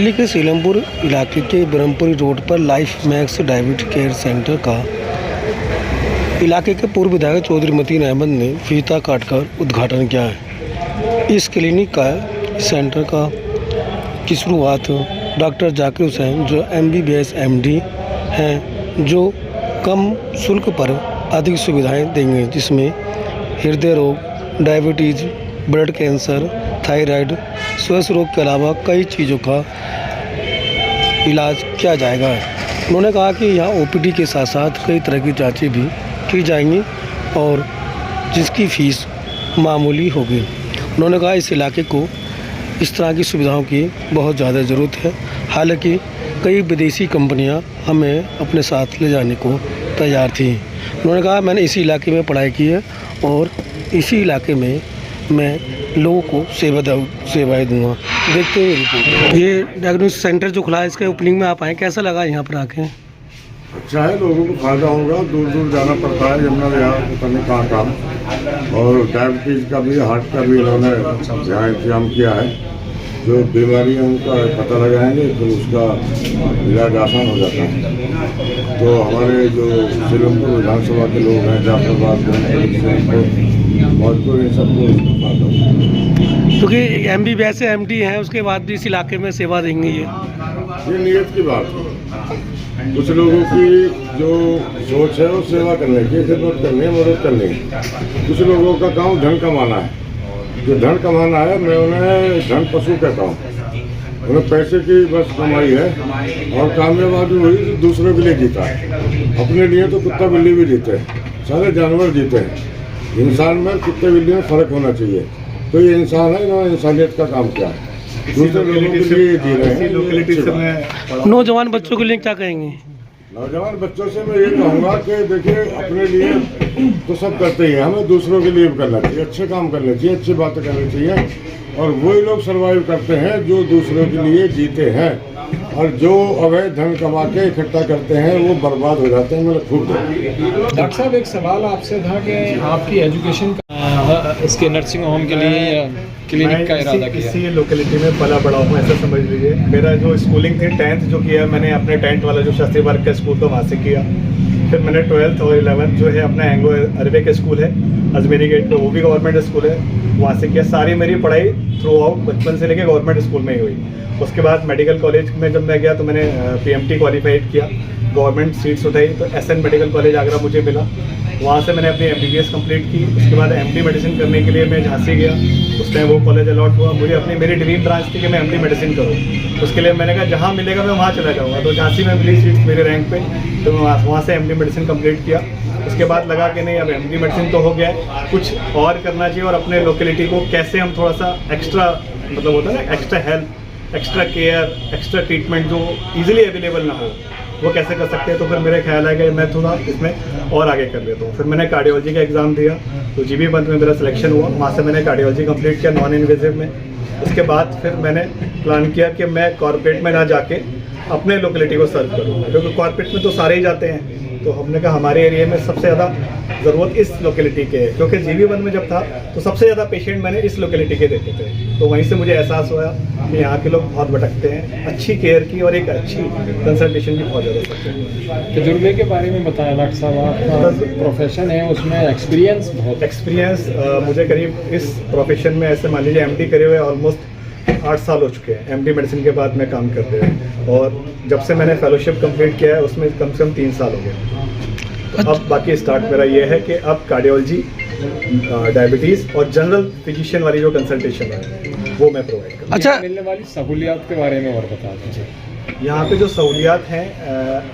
दिल्ली के सीलमपुर इलाके के ब्रह्मपुरी रोड पर life max diabetes care centre का इलाके के पूर्व विधायक चौधरी मतीन अहमद ने फीता काटकर उद्घाटन किया है। इस क्लिनिक का सेंटर की शुरुआत डॉक्टर जाकिर हुसैन जो MBBS MD हैं, जो कम शुल्क पर अधिक सुविधाएं देंगे, जिसमें हृदय रोग, डायबिटीज़, ब्लड कैंसर, थायराइड, श्वास रोग के अलावा कई चीज़ों का इलाज किया जाएगा। उन्होंने कहा कि यहाँ OPD के साथ साथ कई तरह की जांचें भी की जाएंगी और जिसकी फ़ीस मामूली होगी। उन्होंने कहा इस इलाके को इस तरह की सुविधाओं की बहुत ज़्यादा ज़रूरत है। हालांकि कई विदेशी कंपनियां हमें अपने साथ ले जाने को तैयार थी। उन्होंने कहा मैंने इसी इलाके में पढ़ाई की है और इसी इलाके में मैं लोगों को सेवाएं दूंगा। देखते हुए रिपोर्ट। ये डायग्नोस्टिक सेंटर जो खुला है, इसके ओपनिंग में आप आए, कैसा लगा यहाँ पर आके? अच्छा है, लोगों को फायदा होगा। दूर दूर जाना पड़ता है, यमुना विहार पता नहीं कहाँ काम, और डायबिटीज़ का भी, हार्ट का भी इन्होंने यहाँ इंतजाम किया है। जो बीमारी है उनका पता लगाएंगे तो उसका इलाज आसान हो जाता है। तो हमारे जो सीलमपुर विधानसभा के लोग हैं, जाफराबाद, मौजपुर, इन सबको इसका फायदा होगा। क्योंकि MBBS MD हैं, उसके बाद भी इस इलाके में सेवा देंगे। ये नियत की बात है। कुछ लोगों की जो सोच है वो सेवा करने की, खिदमत करनी है, मदद करनी है। कुछ लोगों का काम धन कमाना है। जो धन कमाना है, मैं उन्हें धन पशु कहता हूँ। उन्हें पैसे की बस कमाई है और कामयाब आदमी वही जो दूसरों के लिए जीता है। अपने लिए तो कुत्ता बिल्ली भी जीते हैं, सारे जानवर जीते हैं। इंसान में कुत्ते बिल्ली में फ़र्क होना चाहिए। तो ये इंसान है, इन्होंने इंसानियत का काम किया है, दूसरे लोगों के लिए जी रहे हैं। नौजवान बच्चों के लिए क्या कहेंगे? नौजवान बच्चों से मैं ये कहूँगा कि देखिए, अपने लिए तो सब करते ही हैं, हमें दूसरों के लिए भी करना चाहिए, अच्छे काम करने चाहिए, अच्छी बातें करनी चाहिए। और वही लोग सर्वाइव करते हैं जो दूसरों के लिए जीते हैं, और जो अवैध धन कमा के इकट्ठा करते हैं वो बर्बाद हो जाते हैं। मैंने खूब देखा। डॉक्टर साहब, एक सवाल आपसे था कि आपकी एजुकेशन इसके नर्सिंग होम के लिए या क्लिनिक का इरादा किया? इसी लोकेलिटी में पला बड़ा हूँ, ऐसा समझ लीजिए। मेरा जो स्कूलिंग थी 10th जो किया मैंने अपने टेंट वाला जो शास्त्री वर्ग का स्कूल था वहाँ से किया। फिर मैंने 12th और 11th जो है अपना एंग्लो अरबिक स्कूल है अजमेरी गेट पे, वो भी गवर्नमेंट स्कूल है, वहाँ से किया। सारी मेरी पढ़ाई थ्रू आउट बचपन से लेकर गवर्नमेंट स्कूल में ही हुई। उसके बाद मेडिकल कॉलेज में जब मैं गया तो मैंने PMT क्वालिफाइड किया, गवर्नमेंट सीट्स उठाई, तो SN मेडिकल कॉलेज आगरा मुझे मिला। वहाँ से मैंने अपनी MBBS कंप्लीट की। उसके बाद MD मेडिसिन करने के लिए मैं झांसी गया, उस टाइम वो कॉलेज अलॉट हुआ। मुझे मेरी ड्रीम ब्रांच थी कि मैं MD मेडिसिन करूँ। उसके लिए मैंने कहा जहाँ मिलेगा मैं वहाँ चला जाऊँगा। तो झांसी में मिली सीट्स मेरे रैंक पे, तो मैं वहाँ से MD मेडिसिन कंप्लीट किया। उसके बाद लगा कि नहीं, अब MD मेडिसिन तो हो गया है, कुछ और करना चाहिए और अपने लोकेलिटी को कैसे हम थोड़ा सा एक्स्ट्रा, मतलब होता है ना, extra help, extra care, extra treatment जो इजीली अवेलेबल ना हो, वो कैसे कर सकते हैं। तो फिर मेरे ख्याल है कि मैं थोड़ा इसमें और आगे कर लेता हूँ। फिर मैंने कार्डियोलॉजी का एग्ज़ाम दिया, तो GB बंद में मेरा सिलेक्शन हुआ। वहाँ से मैंने कार्डियोलॉजी कंप्लीट किया नॉन इन्वेजिव में। उसके बाद फिर मैंने प्लान किया कि मैं कॉर्पोरेट में ना जाके अपने लोकेलिटी को सर्व करूँ, क्योंकि कॉर्पोरेट में तो सारे ही जाते हैं। तो हमने कहा हमारे एरिया में सबसे ज़्यादा ज़रूरत इस लोकेलिटी के है, क्योंकि GB बंद में जब था तो सबसे ज़्यादा पेशेंट मैंने इस लोकेलिटी के देखे थे। तो वहीं से मुझे एहसास हुआ कि यहाँ के लोग बहुत भटकते हैं, अच्छी केयर की और एक अच्छी कंसल्टेशन की बहुत ज़रूरत है। तजुर्बे के बारे में बताया डॉक्टर साहब, आपका प्रोफेशन है उसमें एक्सपीरियंस बहुत? एक्सपीरियंस मुझे करीब इस प्रोफेशन में ऐसे मान लीजिए MD करे हुए ऑलमोस्ट 8 साल हो चुके हैं। MD मेडिसिन के बाद मैं काम करते हुए, और जब से मैंने फेलोशिप कंप्लीट किया है उसमें कम से कम 3 साल हो गए। तो अब बाकी स्टार्ट मेरा ये है कि अब कार्डियोलॉजी, डायबिटीज़ और जनरल फिजिशियन वाली जो कंसल्टेशन है वो मैं प्रोवाइड करूँ। अच्छा, मिलने वाली सहूलियात के बारे में और बता दीजिए। यहाँ पे जो सहूलियात हैं,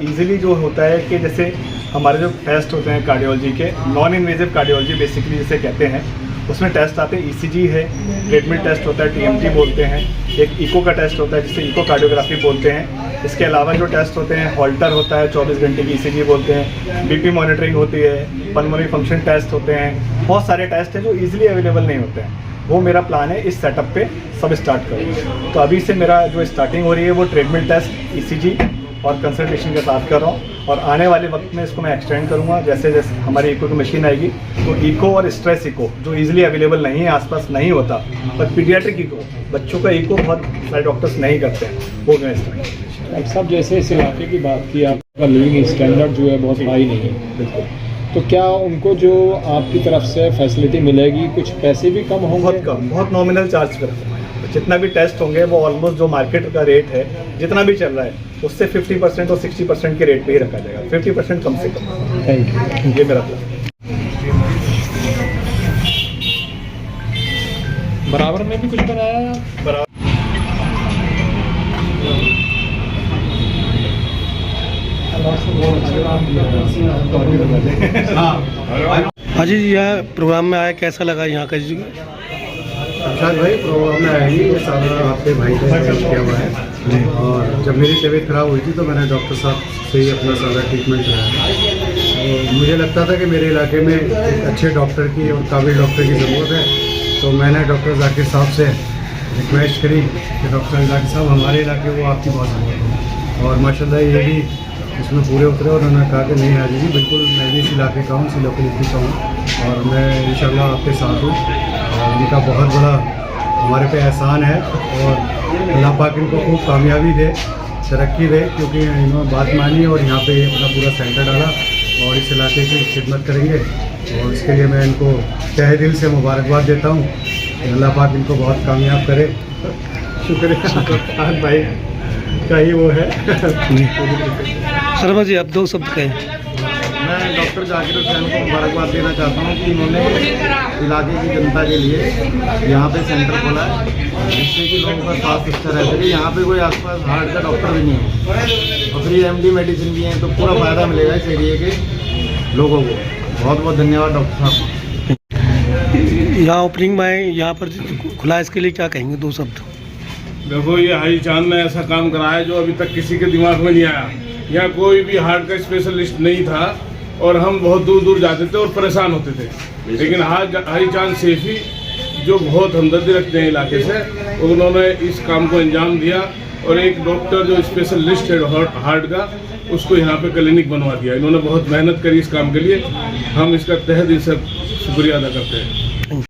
ईज़िली जो होता है कि जैसे हमारे जो टेस्ट होते हैं कार्डियोलॉजी के, नॉन इन्वेजिव कार्डियोलॉजी बेसिकली जिसे कहते हैं, उसमें टेस्ट आते हैं। ECG है, ट्रेडमिल टेस्ट होता है, TMT बोलते हैं, एक इको का टेस्ट होता है जिसे इको कार्डियोग्राफी बोलते हैं। इसके अलावा जो टेस्ट होते हैं, हॉल्टर होता है, 24 घंटे की ECG बोलते हैं, BP मॉनिटरिंग होती है, पल्मोनरी फंक्शन टेस्ट होते हैं। बहुत सारे टेस्ट हैं जो ईजिली अवेलेबल नहीं होते हैं। वो मेरा प्लान है इस सेटअप पे सब स्टार्ट करूँ। तो अभी से मेरा जो स्टार्टिंग हो रही है वो ट्रेडमिल टेस्ट, ECG और कंसल्टेशन के साथ कर रहा हूँ। और आने वाले वक्त में इसको मैं एक्सटेंड करूँगा। जैसे जैसे हमारी इको की मशीन आएगी तो इको और स्ट्रेस इको जो इजीली अवेलेबल नहीं है, आसपास नहीं होता, पर पीडियाट्रिक इको, बच्चों का इको बहुत सारे डॉक्टर्स नहीं करते हैं, वो मैं इस्तेमाल। डॉक्टर साहब जैसे इस इलाके की बात की, आपका लिविंग स्टैंडर्ड जो है बहुत हाई नहीं है, बिल्कुल। तो क्या उनको जो आपकी तरफ से फैसिलिटी मिलेगी, कुछ पैसे भी कम होंगे? बहुत कम, बहुत नॉमिनल चार्ज करते हैं। जितना भी टेस्ट होंगे वो ऑलमोस्ट जो मार्केट का रेट है, जितना भी चल रहा है उससे 50% और 60% के रेट पे ही रखा जाएगा, 50% कम से कम। Thank you. ये मेरा प्लान। बराबर में भी कुछ बनाया है आप? हाँ जी, यह प्रोग्राम में आया, कैसा लगा यहाँ का जी? अक्षात भाई, प्रोग्राम में आया ही ये सारा आपके भाई का अरेंज किया हुआ है जी। और जब मेरी तबीयत ख़राब हुई थी तो मैंने डॉक्टर साहब से ही अपना सारा ट्रीटमेंट कराया। तो मुझे लगता था कि मेरे इलाके में एक अच्छे डॉक्टर की और काबिल डॉक्टर की ज़रूरत है, तो मैंने डॉक्टर जाकिर साहब से रिक्वेस्ट करी कि डॉक्टर जाकिर साहब हमारे इलाके वो आपकी बहुत ज़रूरत है। और माशाल्लाह ये भी इसमें पूरे उतरे और उन्होंने कहा कि नहीं हाजी जी, बिल्कुल मैं भी इस इलाके का हूँ, इस लोकेलिटी का हूँ और मैं इंशाल्लाह आपके साथ हूँ। और इनका बहुत बड़ा हमारे पे एहसान है और अल्लाह पाक इनको खूब कामयाबी दे, तरक्की दे, क्योंकि इन्होंने बात मानी और यहाँ पे अपना पूरा सेंटर डाला और इस इलाके की खिदमत करेंगे। और इसके लिए मैं इनको तहे दिल से मुबारकबाद देता हूँ। अल्लाह पाक इनको बहुत कामयाब करे। शुक्रिया भाई का ही वो है। शर्मा जी, आप दो शब्द कहें। मैं डॉक्टर जाकिर हुसैन को मुबारकबाद देना चाहता हूँ कि इन्होंने इलाके की जनता के लिए यहाँ पे सेंटर खोला है, जिससे कि लोगों का स्वास्थ्य अच्छा रहता है। यहाँ पे कोई आसपास हार्ट का डॉक्टर भी नहीं है और फ्री MD मेडिसिन भी हैं, तो पूरा फ़ायदा मिलेगा इस एरिए के लोगों को। बहुत बहुत धन्यवाद डॉक्टर साहब। यहाँ ओपनिंग में यहाँ पर खुला, इसके लिए क्या कहेंगे, दो शब्द? देखो, ये हाजी चांद ने ऐसा काम कराया जो अभी तक किसी के दिमाग में नहीं आया। यहाँ कोई भी हार्ट का स्पेशलिस्ट नहीं था और हम बहुत दूर दूर जाते थे और परेशान होते थे, लेकिन हाजी चांद सेफी जो बहुत हमदर्दी रखते हैं इलाके से, उन्होंने इस काम को अंजाम दिया और एक डॉक्टर जो स्पेशलिस्ट है हार्ट का, उसको यहाँ पे क्लिनिक बनवा दिया। इन्होंने बहुत मेहनत करी इस काम के लिए, हम इसका तहे दिल से शुक्रिया अदा करते हैं।